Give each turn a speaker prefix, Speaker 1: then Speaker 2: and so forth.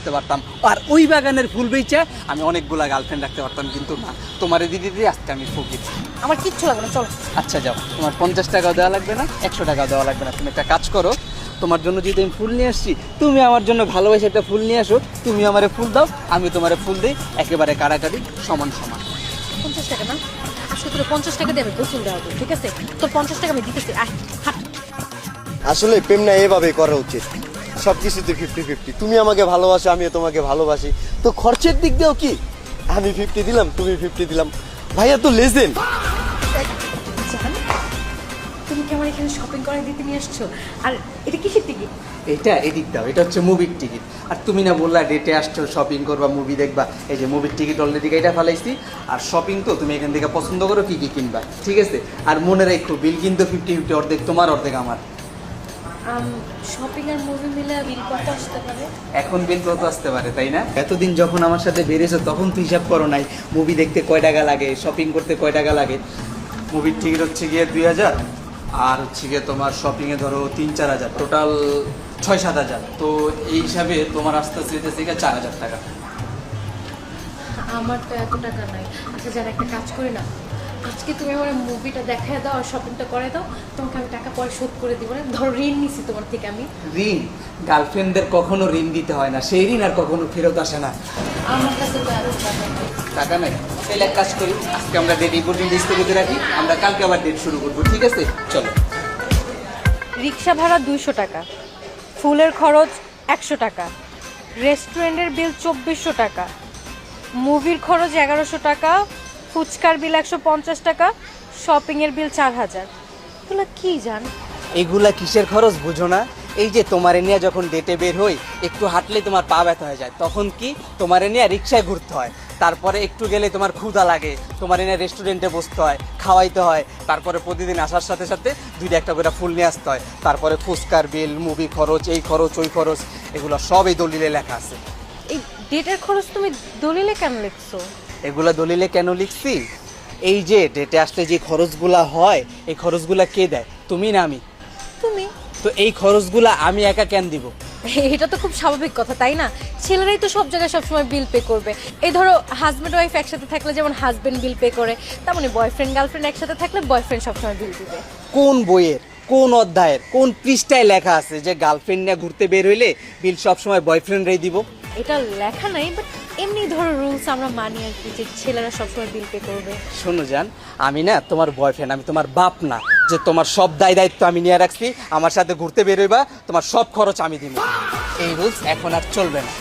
Speaker 1: রাখতে পারতাম, আর ওই বাগানের ফুল বেচে আমি অনেকগুলা গার্লফ্রেন্ড রাখতে পারতাম, কিন্তু না, তোমারে দিদি দিদি আজকে আমি ফকির।
Speaker 2: আমার কিচ্ছু লাগবে না, চলো।
Speaker 1: আচ্ছা যাও, তোমার 50 টাকাও দেওয়া লাগবে না, 100 টাকাও দেওয়া লাগবে না। তুমি একটা কাজ করো, তোমার জন্য যদি আমি ফুল নিয়ে আসছি, তুমি আমার জন্য ভালোবাসে একটা ফুল নিয়ে আসো, তুমি আমারে ফুল দাও, আমি তোমারে ফুল দিই, একেবারে কাড়াকাড়ি সমান সমান।
Speaker 2: 50 টাকা না, আসলে তোর 50 টাকা দিয়ে আমি গোসল দেওয়া হবে, ঠিক আছে? তোর 50 টাকা আমি দিতেছি, আয় হাট।
Speaker 3: আসলে প্রেম না এভাবে করা উচিত, সব কিছুতে 50-50। তুমি আমাকে ভালোবাসো, আমিও তোমাকে ভালোবাসি, তো খরচের দিক দিয়েও কি আমি 50 দিলাম, তুমি 50 দিলাম। ভাইয়া তো লেজেন্ড।
Speaker 2: জান, তুমি কি আমার এখানে শপিং করে দিতে নিয়ে আসছো? আর এটা কিসের টিকিট?
Speaker 1: এটা এদিক দাও, এটা হচ্ছে মুভির টিকিট। আর তুমি না বললা ডেটে আসছো, শপিং করবা, মুভি দেখবা, এই যে মুভির টিকিট অলরেডি এটা ফেলাইছি। আর শপিং তো তুমি এখান থেকে পছন্দ করো কি কি কিনবা, ঠিক আছে? আর মনে রাখো বিল কিন্তু 50-50, অর্ধেক তোমার অর্ধেক আমার।
Speaker 2: শপিং আর মুভি মিলে বিল কত আসতে পারে?
Speaker 1: এখন বিল কত আসতে পারে, তাই না? এতদিন যখন আমার সাথে বেরিয়েছো তখন তো হিসাব করো নাই মুভি দেখতে কয় টাকা লাগে, শপিং করতে কয় টাকা লাগে। মুভির টিকিট হচ্ছে গিয়ে 2000, আর হচ্ছে গিয়ে তোমার শপিংয়ে ধরো 3-4 হাজার, টোটাল 6-7 হাজার। তো এই হিসাবে তোমার আস্তে আস্তে যেতে 4,000 টাকা।
Speaker 2: আমার তো এত টাকা নাই। আচ্ছা জান, একটা কাজ করি না, আজকে তুমি আমার মুভিটা দেখায় দাও আর শপিংটা করে দাও, তোমাকে আমি টাকা পরে শোধ করে দিব। না ধরো ঋণ নিছি তোমার থেকে আমি।
Speaker 1: ঋণ? গার্লফ্রেন্ডদের কখনো ঋণ দিতে হয় না, সেই ঋণ আর কখনো ফেরত আসে না।
Speaker 2: আমার কাছে তো এত টাকা নেই।
Speaker 1: টাকা নাই? তাহলে এক কাজ করি, আজকে আমরা ডেট এই পর্যন্ত স্থগিত রাখি, আমরা কালকে আবার ডেট শুরু করবো, ঠিক আছে? চলো।
Speaker 2: রিক্সা ভাড়া 200 টাকা, ফুলের খরচ 100 টাকা, রেস্টুরেন্টের বিল 2400 টাকা, মুভির খরচ 1100 টাকা, ফুচকার বিল 150 টাকা, শপিংয়ের বিল 4000। এগুলো কি জান?
Speaker 1: এগুলা কিসের খরচ বুঝো না? এই যে তোমারে নিয়ে যখন ডেটে বের হই, একটু হাঁটলেই তোমার পা ব্যথা হয়ে যায়, তখন কি তোমারে নিয়ে রিক্সায় ঘুরতে হয়, তারপরে একটু গেলে তোমার ক্ষুধা লাগে, তোমারে নিয়ে রেস্টুরেন্টে বসতে হয়, খাওয়াইতে হয়, তারপরে প্রতিদিন আসার সাথে সাথে 2-1টা করে ফুল নিয়ে আসতে হয়, তারপরে ফুচকার বিল, মুভি খরচ, এই খরচ ওই খরচ, এগুলো সব এই দলিলে লেখা আছে।
Speaker 2: এই ডেটের খরচ তুমি দলিলে কেন লিখছো?
Speaker 1: এগুলা দলিলে কেন লিখছি? এই যে ডেটে আসলে যে খরচগুলা হয়, এই খরচগুলা কে দেয়? তুমি না আমি?
Speaker 2: তুমি।
Speaker 1: তো এই খরচগুলা আমি একা কেন দিব?
Speaker 2: এটা তো খুব স্বাভাবিক কথা, তাই না? ছেলেরাই তো সব জায়গায় সবসময় বিল পে করবে। এই ধরো হাজব্যান্ড ওয়াইফ একসাথে থাকলে যেমন হাজব্যান্ড বিল পে করে, তেমনি বয়ফ্রেন্ড গার্লফ্রেন্ড একসাথে থাকলে বয়ফ্রেন্ড সবসময় বিল দিবে।
Speaker 1: কোন বইয়ের, কোন অধ্যায়ের, কোন পৃষ্ঠায় লেখা আছে যে গার্লফ্রেন্ড নিয়ে ঘুরতে বের হইলে বিল সবসময় বয়ফ্রেন্ডরাই দিব?
Speaker 2: এটা লেখা নাই, বাট এমনি ধরো রুলস আমরা মানি আর কি, যে ছেলেরা সবসময় বিল পে করবে।
Speaker 1: শোনো জান, আমি না তোমার বয়ফ্রেন্ড, আমি তোমার বাপ না যে তোমার সব দায়িত্ব আমি নিয়ে রাখছি। আমার সাথে ঘুরতে বের হইবা, তোমার সব খরচ আমি দিব। এই রুলস এখন আর চলবে না।